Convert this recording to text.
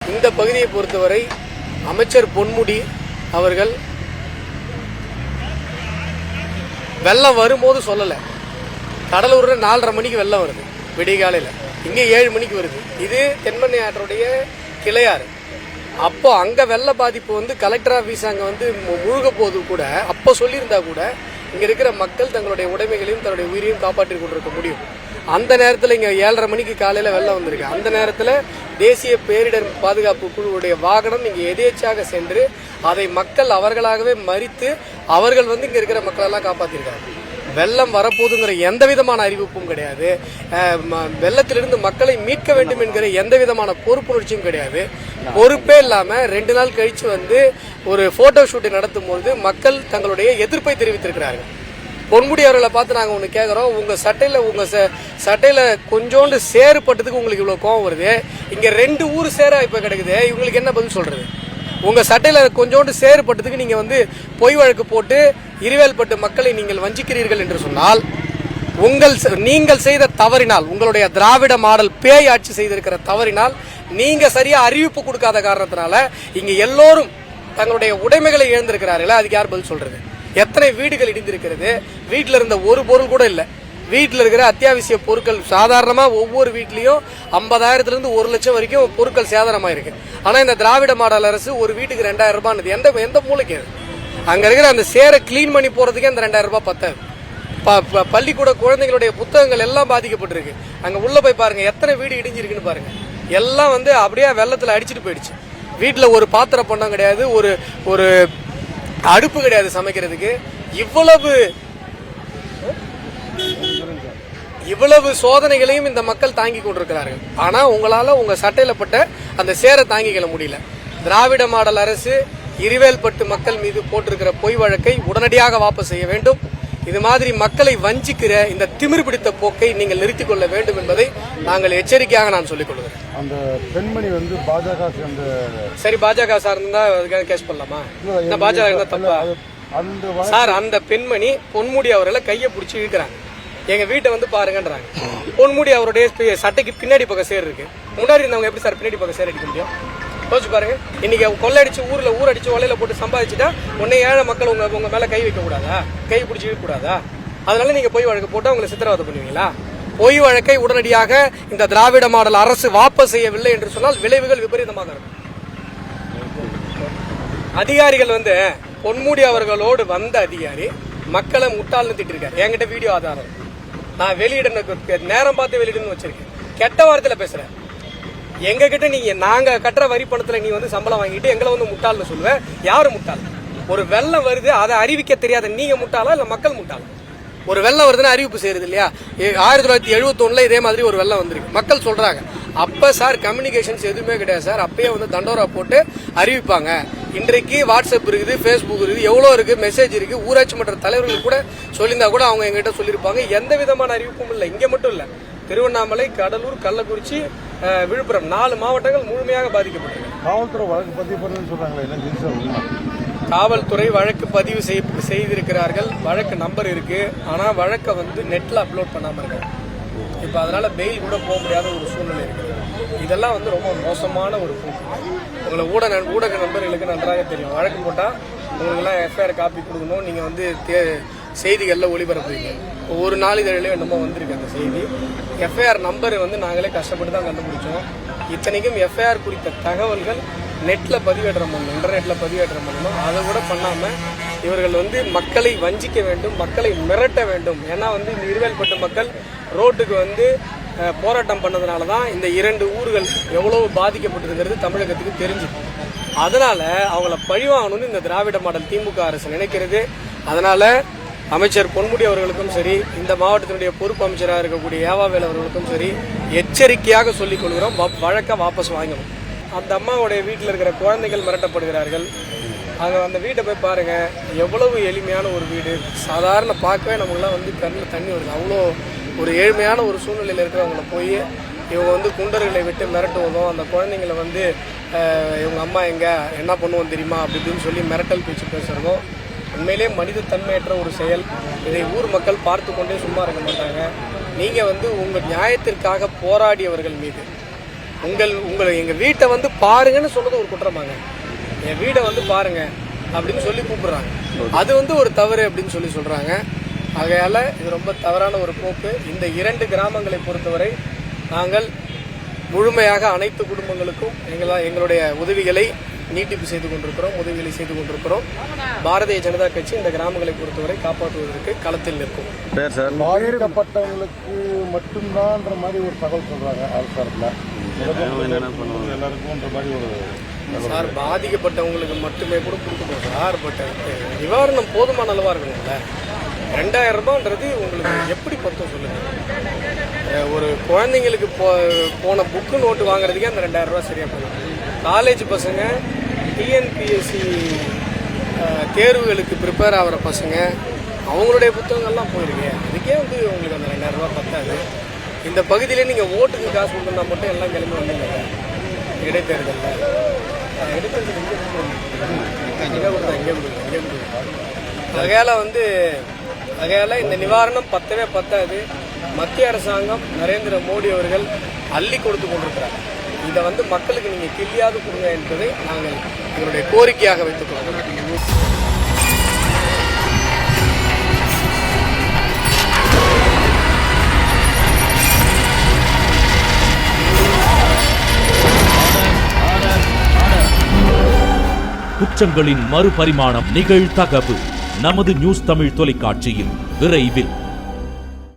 இந்த பகுதியை பொறுத்தவரை அமைச்சர் பொன்முடி அவர்கள் வெள்ளம் வரும்போது சொல்லலை. கடலூரில் 4:30 மணிக்கு வெள்ளம் வருது விடிகாலையில், இங்கே 7 மணிக்கு வருது. இது தென்பெண்ணை ஆற்றுடைய கிளையாறு. அப்போ அங்கே வெள்ள பாதிப்பு கலெக்டர் ஆஃபீஸ் அங்கே முழுக போது கூட அப்போ சொல்லியிருந்தா கூட இங்கே இருக்கிற மக்கள் தங்களுடைய உடைமைகளையும் தன்னுடைய உயிரையும் காப்பாற்றி கொண்டிருக்க முடியும். அந்த நேரத்தில் இங்கே 7:30 மணிக்கு காலையில் வெள்ளம் வந்திருக்கு. அந்த நேரத்தில் தேசிய பேரிடர் பாதுகாப்பு குழுவுடைய வாகனம் இங்கே எதேச்சாக சென்று அதை மக்கள் அவர்களாகவே மறித்து அவர்கள் இங்கே இருக்கிற மக்களெல்லாம் காப்பாற்றிருக்காங்க. வெள்ளம் வரப்போதுங்கிற எந்த விதமான அறிவிப்பும் கிடையாது. வெள்ளத்திலிருந்து மக்களை மீட்க வேண்டும் என்கிற எந்த விதமான பொறுப்புணர்ச்சியும் கிடையாது. பொறுப்பே இல்லாமல் 2 நாள் கழிச்சு ஒரு போட்டோ ஷூட்டை நடத்தும் போது மக்கள் தங்களுடைய எதிர்ப்பை தெரிவித்திருக்கிறார்கள். பொன்முடி அவர்களை பார்த்து நாங்கள் ஒன்று கேட்குறோம், உங்கள் சட்டையில் கொஞ்சோண்டு சேறு பட்டதுக்கு உங்களுக்கு இவ்வளோ கோவம் வருது, இங்கே 2 ஊர் சேராக இப்போ கிடக்குது, இவங்களுக்கு என்ன பதில் சொல்கிறது? உங்கள் சட்டையில் கொஞ்சோண்டு சேறு பட்டதுக்கு நீங்கள் பொய் வழக்கு போட்டு இருவேல்பட்டு மக்களை நீங்கள் வஞ்சிக்கிறீர்கள் என்று சொன்னால், நீங்கள் செய்த தவறினால், உங்களுடைய திராவிட மாடல் பேய் ஆட்சி செய்திருக்கிற தவறினால், நீங்கள் சரியாக அறிவிப்பு கொடுக்காத காரணத்தினால இங்கே எல்லோரும் தங்களுடைய உடைமைகளை இழந்திருக்கிறார்களே, அதுக்கு யார் பதில் சொல்கிறது? எத்தனை வீடுகள் இடிந்திருக்கிறது? வீட்டில் இருந்த ஒரு பொருள் கூட இல்லை. வீட்டில் இருக்கிற அத்தியாவசிய பொருட்கள் சாதாரணமாக ஒவ்வொரு வீட்லேயும் 50,000 1 லட்சம் வரைக்கும் பொருட்கள் சேதாரமாக இருக்கு. ஆனால் இந்த திராவிட மாடல் அரசு ஒரு வீட்டுக்கு 2,000 ரூபாய், எந்த மூளைக்கு அது? அங்கே இருக்கிற அந்த சேரை கிளீன் பண்ணி போகிறதுக்கே அந்த 2,000 ரூபாய் பத்தாது. பள்ளிக்கூட குழந்தைகளுடைய புத்தகங்கள் எல்லாம் பாதிக்கப்பட்டிருக்கு. அங்கே உள்ளே போய் பாருங்க, எத்தனை வீடு இடிஞ்சிருக்குன்னு பாருங்க. எல்லாம் அப்படியே வெள்ளத்தில் அடிச்சுட்டு போயிடுச்சு. வீட்டில் ஒரு பாத்திர பண்டம் கிடையாது, ஒரு அடுப்பு கிடையாது சமைக்கிறதுக்கு. இவ்வளவு சோதனைகளையும் இந்த மக்கள் தாங்கி கொண்டிருக்கிறார்கள். ஆனா உங்களால உங்க சட்டையில பட்ட அந்த சேரை தாங்கிக்கல முடியல. திராவிட மாடல் அரசு இருவேல்பட்டு மக்கள் மீது போட்டிருக்கிற பொய் வழக்கை உடனடியாக வாபஸ் செய்ய வேண்டும். இது மாதிரி மக்களை வஞ்சிக்கிற இந்த திமிர் பிடித்த போக்கை நீங்கள் நிறுத்திக் கொள்ள வேண்டும் என்பதை நாங்கள் எச்சரிக்கையாக நான் சொல்லிக் கொள்கிறேன். அந்த பெண்மணி பாஜக சேர்ந்த, சரி பாஜக சார்ந்தா அதுக்காக கேஸ் பண்ணலாமா? பாஜக இருந்தா தப்பா சார்? அந்த பெண்மணி பொன்முடி அவர்களை கையை பிடிச்சி இழுக்கிறாங்க. எங்க வீட்டை பாருங்கன்றாங்க. பொன்முடி அவருடைய சட்டைக்கு பின்னாடி பக்கம் சேர் இருக்கு. முன்னாடி இருந்தவங்க எப்படி சார் பின்னாடி பக்கம் சேர் அடிக்க முடியும்? யோசிச்சு பாருங்க. இன்னைக்கு கொள்ளடிச்சு ஊரடிச்சு ஒலையில போட்டு சம்பாதிச்சுட்டா உன்னை ஏழை மக்கள் உங்க மேல கை வைக்க கூடாதா? கை பிடிச்சி இழுக்க கூடாதா? அதனால நீங்க பொய் வழக்கு போட்டு அவங்களை சித்திரவதை பண்ணுவீங்களா? பொய் வழக்கை உடனடியாக இந்த திராவிட மாடல் அரசு வாபஸ் செய்யவில்லை என்று சொன்னால் விளைவுகள் விபரீதமாக இருக்கும். அதிகாரிகள் பொன்முடி அவர்களோடு வந்த அதிகாரி மக்களை முட்டாள்னு திட்டிருக்காரு. என்கிட்ட வீடியோ ஆதாரம் நான் நேரம் பார்த்து வெளியிடணும்னு வச்சிருக்கேன். கெட்ட வார்த்தையில பேசுறேன். எங்க கிட்ட நாங்க கட்டுற வரி பணத்துல நீ சம்பளம் வாங்கிட்டு எங்களை முட்டாள்னு சொல்லுவேன். யாரு முட்டாள்? ஒரு வெள்ளம் வருது, அதை அறிவிக்க தெரியாத நீங்க முட்டாளா இல்ல மக்கள் முட்டாளா? ஒரு வெள்ளம் வருதுன்னு அறிவிப்பு செய்யறது இல்லையா? 1971 இதே மாதிரி ஒரு வெள்ளம் வந்திருக்கு. மக்கள் சொல்றாங்க. அப்ப சார் கம்யூனிகேஷன்ஸ் எதுவுமே கிடையாது சார். அப்பயே தண்டோரா போட்டு அறிவிப்பாங்க. இன்றைக்கு வாட்ஸ்அப் இருக்குது, ஃபேஸ்புக் இருக்குது, எவ்வளோ இருக்கு, மெசேஜ் இருக்கு. ஊராட்சி மன்ற தலைவர்கள் கூட சொல்லியிருந்தா கூட அவங்க எங்கிட்ட சொல்லியிருப்பாங்க. எந்த விதமான அறிவிப்பும் இல்லை. இங்க மட்டும் இல்லை, திருவண்ணாமலை, கடலூர், கள்ளக்குறிச்சி, விழுப்புரம் 4 மாவட்டங்கள் முழுமையாக பாதிக்கப்பட்டிருக்கு. காவல்துறை வழக்கு பதிவு பண்ணுன்னு சொல்றாங்களே, காவல்துறை வழக்கு பதிவு செய்திருக்கிறார்கள். வழக்கு நம்பர் இருக்கு. ஆனா வழக்கை நெட்ல அப்லோட் பண்ணாம இருக்காங்க. இப்ப அதனால பெயில் கூட போக முடியாத ஒரு சூழ்நிலை இருக்கு. இதெல்லாம் ரொம்ப மோசமான ஒரு போக்கு. உங்களை ஊடக நண்பர்களுக்கு நன்றாக தெரியும். வழக்கு போட்டா உங்களுக்கு எல்லாம் எஃப்ஐஆர் காப்பி கொடுக்கணும். நீங்க செய்திகளில் ஒளிபரப்புவீங்க. ஒரு நாளிதழிலே என்னமோ வந்திருக்கு அந்த செய்தி. எஃப்ஐஆர் நம்பர் நாங்களே கஷ்டப்பட்டு தான் கண்டுபிடிச்சோம். இத்தனைக்கும் எஃப்ஐஆர் குறித்த தகவல்கள் நெட்டில் பதிவேற்றம் பண்ணணும், இன்டர்நெட்டில் பதிவேற்றம் பண்ணணும். அதை கூட பண்ணாமல் இவர்கள் மக்களை வஞ்சிக்க வேண்டும், மக்களை மிரட்ட வேண்டும். ஏன்னா இந்த இருவேல்பட்டு மக்கள் ரோட்டுக்கு போராட்டம் பண்ணதுனால தான் இந்த 2 ஊர்கள் எவ்வளவு பாதிக்கப்பட்டிருக்கிறது தமிழகத்துக்கு தெரிஞ்சுது. அதனால அவங்கள பழிவாங்கணும்னு இந்த திராவிட மாடல் திமுக அரசு நினைக்கிறது. அதனால அமைச்சர் பொன்முடி அவர்களுக்கும் சரி, இந்த மாவட்டத்தினுடைய பொறுப்பு அமைச்சராக இருக்கக்கூடிய ஏவாவேல் அவர்களுக்கும் சரி எச்சரிக்கையாக சொல்லிக் கொள்கிறோம், வழக்கை வாபஸ் வாங்கணும். அந்த அம்மாவுடைய வீட்டில் இருக்கிற குழந்தைகள் மிரட்டப்படுகிறார்கள். அங்கே அந்த வீட்டை போய் பாருங்க, எவ்வளவு எளிமையான ஒரு வீடு. சாதாரண பார்க்கவே நம்மளாம் கண்ணில் தண்ணி வருது. அவ்வளோ ஒரு ஏழ்மையான ஒரு சூழ்நிலையில் இருக்கிறவங்கள போய் இவங்க குண்டர்களை விட்டு மிரட்டுவதும், அந்த குழந்தைங்களை இவங்க அம்மா என்ன பண்ணுவோம் தெரியுமா அப்படின்னு சொல்லி மிரட்டல் பேச்சு பேசுறதும் உண்மையிலே மனித தன்மையற்ற ஒரு செயல். இதை ஊர் மக்கள் பார்த்து கொண்டே சும்மா இருக்க மாட்டாங்க. நீங்கள் உங்கள் நியாயத்திற்காக போராடியவர்கள் மீது, உங்களை எங்கள் வீட்டை வந்து பாருங்கன்னு சொன்னது ஒரு குற்றமாங்க. என் வீடை வந்து பாருங்க அப்படின்னு சொல்லி கூப்பிடுறாங்க. அது வந்து ஒரு தவறு அப்படின்னு சொல்லி சொல்கிறாங்க. ஆகையால் இது ரொம்ப தவறான ஒரு போக்கு. இந்த 2 கிராமங்களை பொறுத்தவரை நாங்கள் முழுமையாக அனைத்து குடும்பங்களுக்கும் எங்களுடைய உதவிகளை நீட்டிப்பு செய்து கொண்டிருக்கிறோம். பாரதிய ஜனதா கட்சி இந்த கிராமங்களை பொறுத்தவரை காப்பாற்றுவதற்கு களத்தில் நிற்கும். பாதிக்கப்பட்டவங்களுக்கு மட்டும்தான்ற மாதிரி ஒரு தகவல் சொல்றாங்க அரசாங்கத்தில். எல்லாருக்கும் மாதிரி ஒரு சார், பாதிக்கப்பட்டவங்களுக்கு மட்டுமே கூட கொடுக்கணும் சார். பட் நிவாரணம் போதுமான அளவாக இருக்கணும்ல. 2000 ரூபான்றது உங்களுக்கு எப்படி பத்தம் சொல்லுங்க. ஒரு குழந்தைங்களுக்கு போன புக்கு நோட்டு வாங்குறதுக்கே அந்த 2000 ரூபா சரியா போகும். காலேஜ் பசங்க, டிஎன்பிஎஸ்சி தேர்வுகளுக்கு ப்ரிப்பேர் ஆகிற பசங்க, அவங்களுடைய புத்தகங்கள்லாம் போயிருக்கு. அதுக்கே வந்து உங்களுக்கு அந்த 2000 ரூபா பத்தாது. இந்த பகுதியிலே நீங்கள் ஓட்டுக்கு காசு கொடுத்தா மட்டும் எல்லாம் கிளம்பி வந்தீங்க. இடைத்தேர்தலில் ஆகையால் இந்த நிவாரணம் பத்தவே பத்தாது. மத்திய அரசாங்கம் நரேந்திர மோடி அவர்கள் அள்ளி கொடுத்து கொண்டிருக்கிறார். இதை வந்து மக்களுக்கு நீங்கள் கிள்ளியாது கொடுங்க என்பதை நாங்கள் எங்களுடைய கோரிக்கையாக வைத்துக் கொள்கிறோம். குற்றங்களின் மறுபரிமாணம் நிகழ்தகவு நமது நியூஸ் தமிழ் தொலைக்காட்சியில் விரைவில்.